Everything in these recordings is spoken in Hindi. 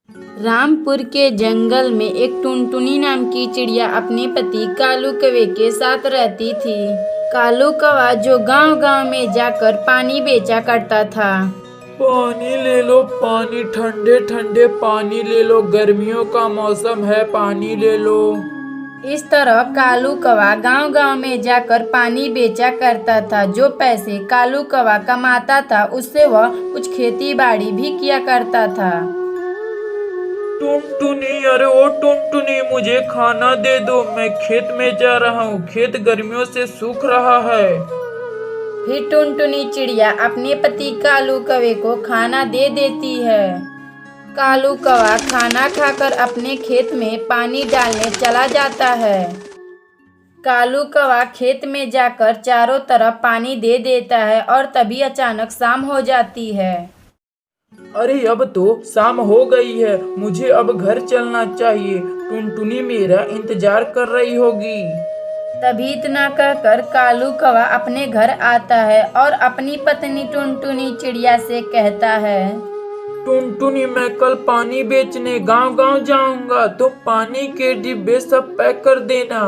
रामपुर के जंगल में एक टुनटुनी नाम की चिड़िया अपने पति कालू कौवे के साथ रहती थी। कालू कौवा जो गांव-गांव में जाकर पानी बेचा करता था। पानी ले लो पानी, ठंडे ठंडे पानी ले लो, गर्मियों का मौसम है, पानी ले लो। इस तरह कालू कौवा गांव-गांव में जाकर पानी बेचा करता था। जो पैसे कालू कौवा कमाता था उससे वह कुछ खेती बाड़ी भी किया करता था। टुनटुनी, अरे ओ टुनटुनी, मुझे खाना दे दो, मैं खेत में जा रहा हूँ, खेत गर्मियों से सूख रहा है। फिर टुनटुनी चिड़िया अपने पति कालू कौवे को खाना दे देती है। कालू कौवा खाना खाकर अपने खेत में पानी डालने चला जाता है। कालू कौवा खेत में जाकर चारों तरफ पानी दे देता है और तभी अचानक शाम हो जाती है। अरे अब तो शाम हो गई है, मुझे अब घर चलना चाहिए, टुनटुनी मेरा इंतजार कर रही होगी। तभी इतना कहकर कालू कौवा अपने घर आता है और अपनी पत्नी टुनटुनी चिड़िया से कहता है, टुनटुनी, मैं कल पानी बेचने गांव-गांव जाऊंगा, तो पानी के डिब्बे सब पैक कर देना।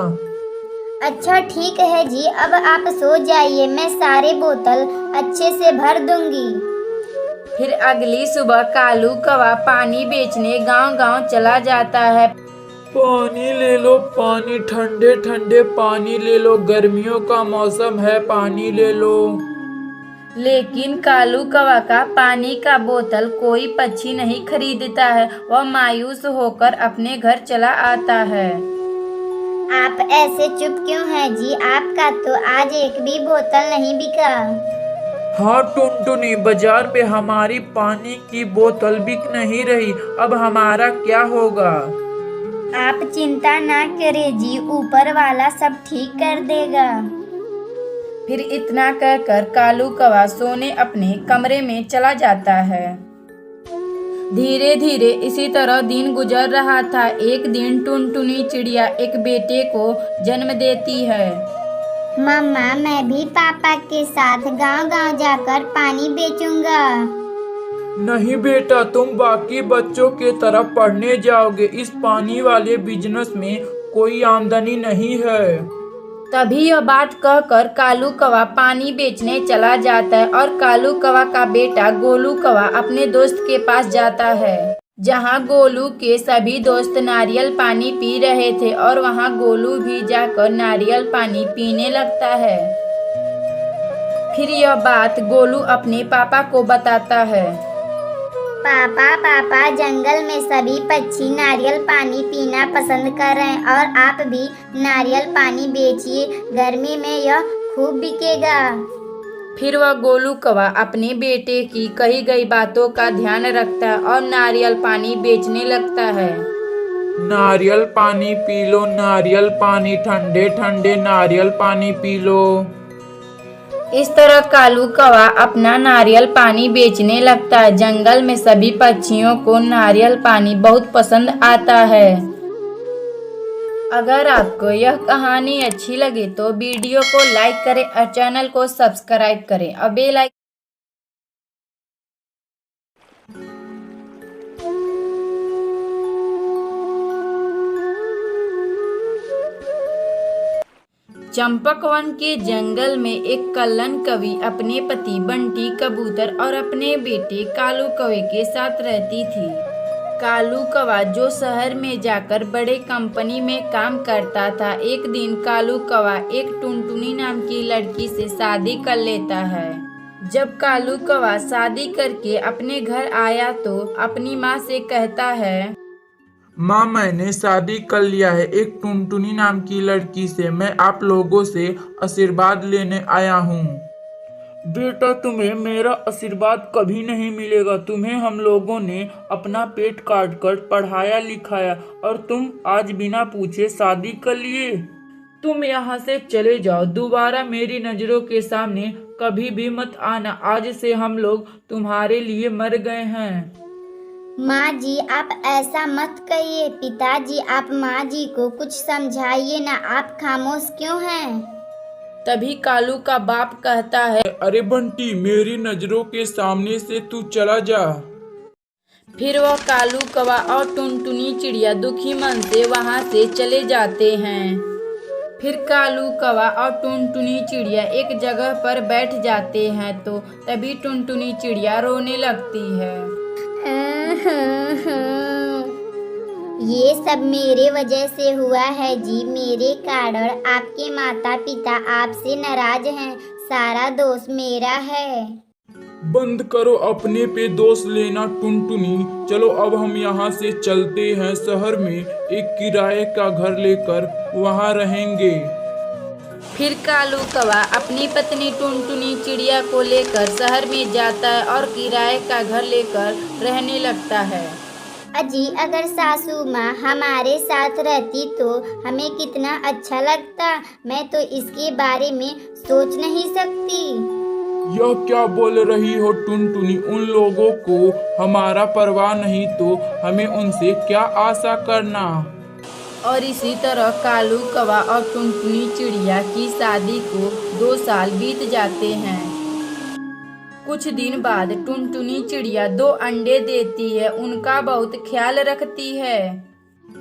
अच्छा ठीक है जी, अब आप सो जाइए, मैं सारे बोतल अच्छे से भर दूंगी। फिर अगली सुबह कालू कौवा पानी बेचने गांव-गांव चला जाता है। पानी ले लो पानी, ठंडे ठंडे पानी ले लो, गर्मियों का मौसम है, पानी ले लो। लेकिन कालू कौवा का पानी का बोतल कोई पक्षी नहीं खरीदता है। वह मायूस होकर अपने घर चला आता है। आप ऐसे चुप क्यों हैं जी? आपका तो आज एक भी बोतल नहीं बिका। हाँ टुनटुनी, बाजार पे हमारी पानी की बोतल बिक नहीं रही, अब हमारा क्या होगा? आप चिंता ना करें जी, ऊपर वाला सब ठीक कर देगा। फिर इतना कहकर कालू कौवा सोने अपने कमरे में चला जाता है। धीरे धीरे इसी तरह दिन गुजर रहा था। एक दिन टुनटुनी चिड़िया एक बेटे को जन्म देती है। मम्मा, मैं भी पापा के साथ गांव-गांव जाकर पानी बेचूंगा। नहीं बेटा, तुम बाकी बच्चों के तरफ पढ़ने जाओगे, इस पानी वाले बिजनेस में कोई आमदनी नहीं है। तभी यह बात कहकर कालू कौवा पानी बेचने चला जाता है और कालू कौवा का बेटा गोलू कौवा अपने दोस्त के पास जाता है। जहां गोलू के सभी दोस्त नारियल पानी पी रहे थे और वहां गोलू भी जाकर नारियल पानी पीने लगता है। फिर यह बात गोलू अपने पापा को बताता है। पापा, जंगल में सभी पक्षी नारियल पानी पीना पसंद कर रहे हैं और आप भी नारियल पानी बेचिए, गर्मी में यह खूब बिकेगा। फिर वह गोलू कौवा अपने बेटे की कही गई बातों का ध्यान रखता है और नारियल पानी बेचने लगता है। नारियल पानी पी लो, नारियल पानी, ठंडे ठंडे नारियल पानी पी लो। इस तरह कालू कौवा अपना नारियल पानी बेचने लगता है। जंगल में सभी पक्षियों को नारियल पानी बहुत पसंद आता है। अगर आपको यह कहानी अच्छी लगे तो वीडियो को लाइक करें और चैनल को सब्सक्राइब करें और बेल आइकन। चंपकवन के जंगल में एक कल्लन कवि अपने पति बंटी कबूतर और अपने बेटे कालू कौवे के साथ रहती थी। कालू कौवा जो शहर में जाकर बड़े कंपनी में काम करता था। एक दिन कालू कौवा एक टुनटुनी नाम की लड़की से शादी कर लेता है। जब कालू कौवा शादी करके अपने घर आया तो अपनी माँ से कहता है, माँ, मैंने शादी कर लिया है एक टुनटुनी नाम की लड़की से, मैं आप लोगों से आशीर्वाद लेने आया हूँ। बेटा, तुम्हें मेरा आशीर्वाद कभी नहीं मिलेगा, तुम्हें हम लोगों ने अपना पेट काट कर पढ़ाया लिखाया और तुम आज बिना पूछे शादी कर लिए। तुम यहाँ से चले जाओ, दोबारा मेरी नजरों के सामने कभी भी मत आना, आज से हम लोग तुम्हारे लिए मर गए हैं। माँ जी, आप ऐसा मत कहिए। पिताजी, आप माँ जी को कुछ समझाइए ना, आप खामोश क्यों हैं? तभी कालू का बाप कहता है, अरे बंटी, मेरी नजरों के सामने से तू चला जा। फिर वह कालू कौवा और टुनटुनी चिड़िया दुखी मन से वहाँ से चले जाते हैं। फिर कालू कौवा और टुनटुनी चिड़िया एक जगह पर बैठ जाते हैं तो तभी टुनटुनी चिड़िया रोने लगती है। ये सब मेरे वजह से हुआ है जी। मेरे कारण आपके माता पिता आपसे नाराज हैं। सारा दोष मेरा है। बंद करो अपने पे दोष लेना टुनटुनी। चलो अब हम यहाँ से चलते हैं शहर में, एक किराए का घर लेकर वहाँ रहेंगे। फिर कालू कौवा अपनी पत्नी टुनटुनी चिड़िया को लेकर शहर में जाता है और किराए का घर लेकर रहने लगता है। अजी अगर सासू माँ हमारे साथ रहती तो हमें कितना अच्छा लगता। मैं तो इसके बारे में सोच नहीं सकती। यह क्या बोल रही हो टुनटुनी? उन लोगों को हमारा परवाह नहीं तो हमें उनसे क्या आशा करना। और इसी तरह कालू कौवा और टुनटुनी चिड़िया की शादी को 2 साल बीत जाते हैं। कुछ दिन बाद टुनटुनी चिड़िया 2 अंडे देती है। उनका बहुत ख्याल रखती है।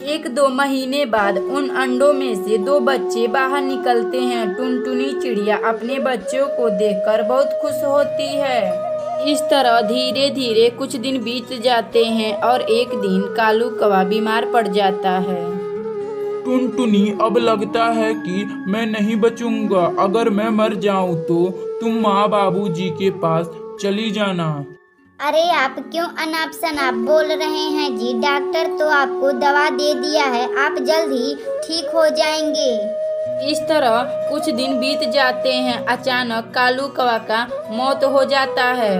1-2 महीने बाद उन अंडों में से 2 बच्चे बाहर निकलते हैं। टुनटुनी चिड़िया अपने बच्चों को देखकर बहुत खुश होती है। इस तरह धीरे धीरे कुछ दिन बीत जाते हैं और एक दिन कालू कौवा बीमार पड़ जाता है। टुनटुनी, अब लगता है कि मैं नहीं बचूंगा। अगर मैं मर जाऊं तो तुम माँ बाबूजी के पास चली जाना। अरे आप क्यों अनाप शनाप बोल रहे हैं जी? डॉक्टर तो आपको दवा दे दिया है। आप जल्द ही ठीक हो जाएंगे। इस तरह कुछ दिन बीत जाते हैं। अचानक कालू कौवा का मौत हो जाता है।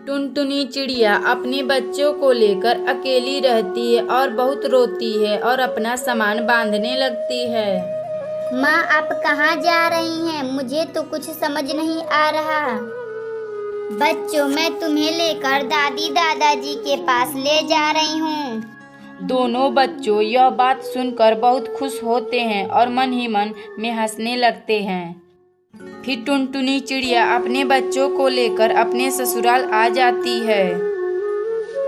टुनटुनी चिड़िया अपने बच्चों को लेकर अकेली रहती है और बहुत रोती है और अपना सामान बांधने लगती है। माँ आप कहाँ जा रही हैं? मुझे तो कुछ समझ नहीं आ रहा। बच्चों मैं तुम्हें लेकर दादी दादाजी के पास ले जा रही हूँ। दोनों बच्चों यह बात सुनकर बहुत खुश होते हैं और मन ही मन में हंसने लगते हैं। फिर टुनटुनी चिड़िया अपने बच्चों को लेकर अपने ससुराल आ जाती है।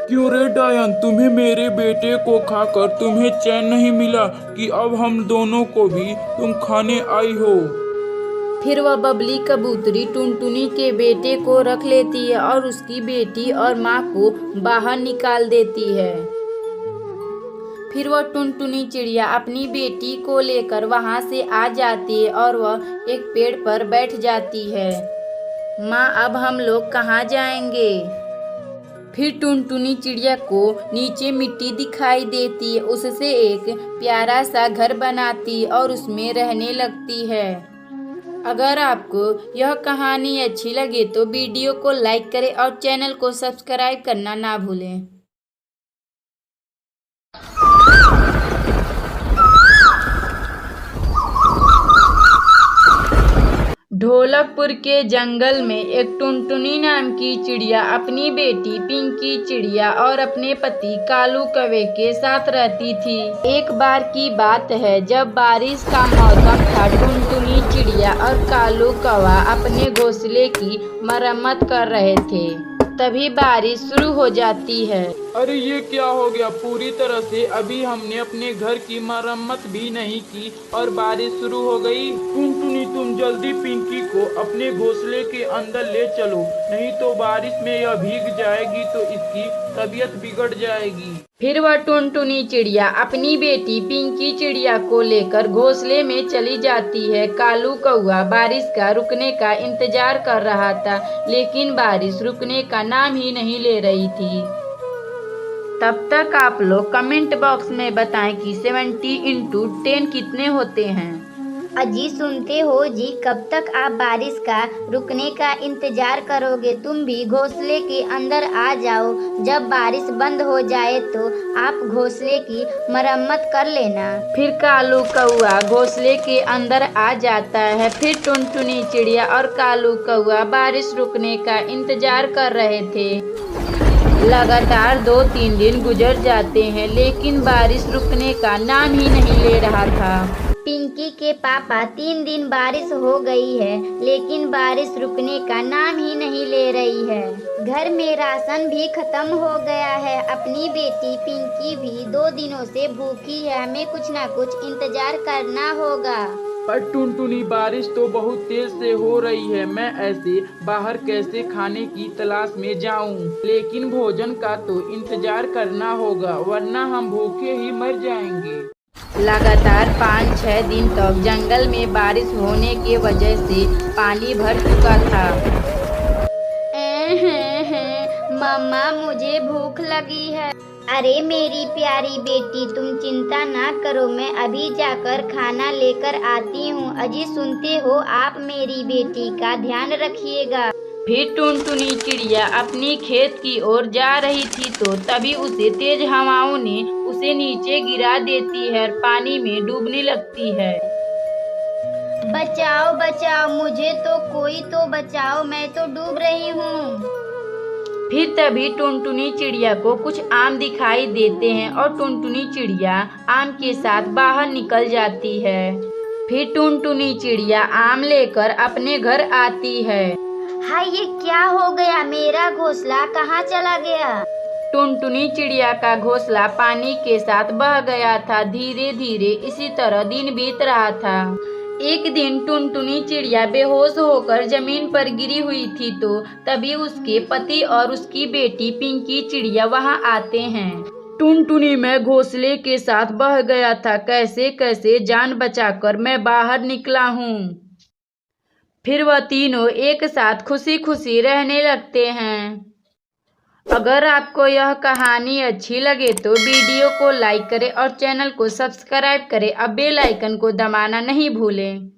क्यों रे डायन, तुम्हें मेरे बेटे को खाकर तुम्हें चैन नहीं मिला कि अब हम दोनों को भी तुम खाने आई हो? फिर वह बबली कबूतरी टुनटुनी के बेटे को रख लेती है और उसकी बेटी और माँ को बाहर निकाल देती है। फिर वह टुनटुनी चिड़िया अपनी बेटी को लेकर वहाँ से आ जाती है और वह एक पेड़ पर बैठ जाती है। माँ अब हम लोग कहाँ जाएंगे? फिर टुनटुनी चिड़िया को नीचे मिट्टी दिखाई देती है। उससे एक प्यारा सा घर बनाती और उसमें रहने लगती है। अगर आपको यह कहानी अच्छी लगे तो वीडियो को लाइक करें और चैनल को सब्सक्राइब करना ना भूलें। ढोलकपुर के जंगल में एक टुनटुनी नाम की चिड़िया अपनी बेटी पिंकी चिड़िया और अपने पति कालू कौवे के साथ रहती थी। एक बार की बात है जब बारिश का मौसम था। टुनटुनी चिड़िया और कालू कौवा अपने घोंसले की मरम्मत कर रहे थे। तभी बारिश शुरू हो जाती है। अरे ये क्या हो गया? पूरी तरह से अभी हमने अपने घर की मरम्मत भी नहीं की और बारिश शुरू हो गई। टुनटुनी, तुम जल्दी पिंकी को अपने घोंसले के अंदर ले चलो, नहीं तो बारिश में यह भीग जाएगी तो इसकी तबीयत बिगड़ जाएगी। फिर वह टुनटुनी चिड़िया अपनी बेटी पिंकी चिड़िया को लेकर घोंसले में चली जाती है। कालू कौवा बारिश का रुकने का इंतजार कर रहा था, लेकिन बारिश रुकने का नाम ही नहीं ले रही थी। तब तक आप लोग कमेंट बॉक्स में बताएं कि 70 × 10 कितने होते हैं। अजी सुनते हो जी? कब तक आप बारिश का रुकने का इंतजार करोगे? तुम भी घोंसले के अंदर आ जाओ। जब बारिश बंद हो जाए तो आप घोंसले की मरम्मत कर लेना। फिर कालू कौवा घोंसले के अंदर आ जाता है। फिर टुनटुनी चिड़िया और कालू कौवा बारिश रुकने का इंतजार कर रहे थे। लगातार 2-3 दिन गुजर जाते हैं, लेकिन बारिश रुकने का नाम ही नहीं ले रहा था। पिंकी के पापा 3 दिन बारिश हो गई है, लेकिन बारिश रुकने का नाम ही नहीं ले रही है। घर में राशन भी खत्म हो गया है। अपनी बेटी पिंकी भी 2 दिनों से भूखी है। हमें कुछ ना कुछ इंतजार करना होगा। पर टुनटुनी, बारिश तो बहुत तेज से हो रही है। मैं ऐसे बाहर कैसे खाने की तलाश में जाऊं? लेकिन भोजन का तो इंतजार करना होगा, वरना हम भूखे ही मर जाएंगे। लगातार 5-6 दिन तक जंगल में बारिश होने की वजह से पानी भर चुका था। मम्मा, मुझे भूख लगी है। अरे मेरी प्यारी बेटी, तुम चिंता ना करो, मैं अभी जाकर खाना लेकर आती हूँ। अजी सुनते हो आप? मेरी बेटी का ध्यान रखिएगा। फिर टुनटुनी चिड़िया अपनी खेत की ओर जा रही थी तो तभी उसे तेज हवाओं ने उसे नीचे गिरा देती है और पानी में डूबने लगती है। बचाओ बचाओ, मुझे तो कोई तो बचाओ, मैं तो डूब रही हूँ। फिर तभी टुनटुनी चिड़िया को कुछ आम दिखाई देते हैं और टुनटुनी चिड़िया आम के साथ बाहर निकल जाती है। फिर टुनटुनी चिड़िया आम लेकर अपने घर आती है। हाय, ये क्या हो गया? मेरा घोंसला कहाँ चला गया? टुनटुनी चिड़िया का घोंसला पानी के साथ बह गया था। धीरे धीरे इसी तरह दिन बीत रहा था। एक दिन टुनटुनी चिड़िया बेहोश होकर जमीन पर गिरी हुई थी तो तभी उसके पति और उसकी बेटी पिंकी चिड़िया वहां आते हैं। टुनटुनी मैं घोंसले के साथ बह गया था, कैसे कैसे जान बचाकर मैं बाहर निकला हूँ। फिर वह तीनों एक साथ खुशी खुशी रहने लगते हैं। अगर आपको यह कहानी अच्छी लगे तो वीडियो को लाइक करें और चैनल को सब्सक्राइब करें। अब बेल आइकन को दबाना नहीं भूलें।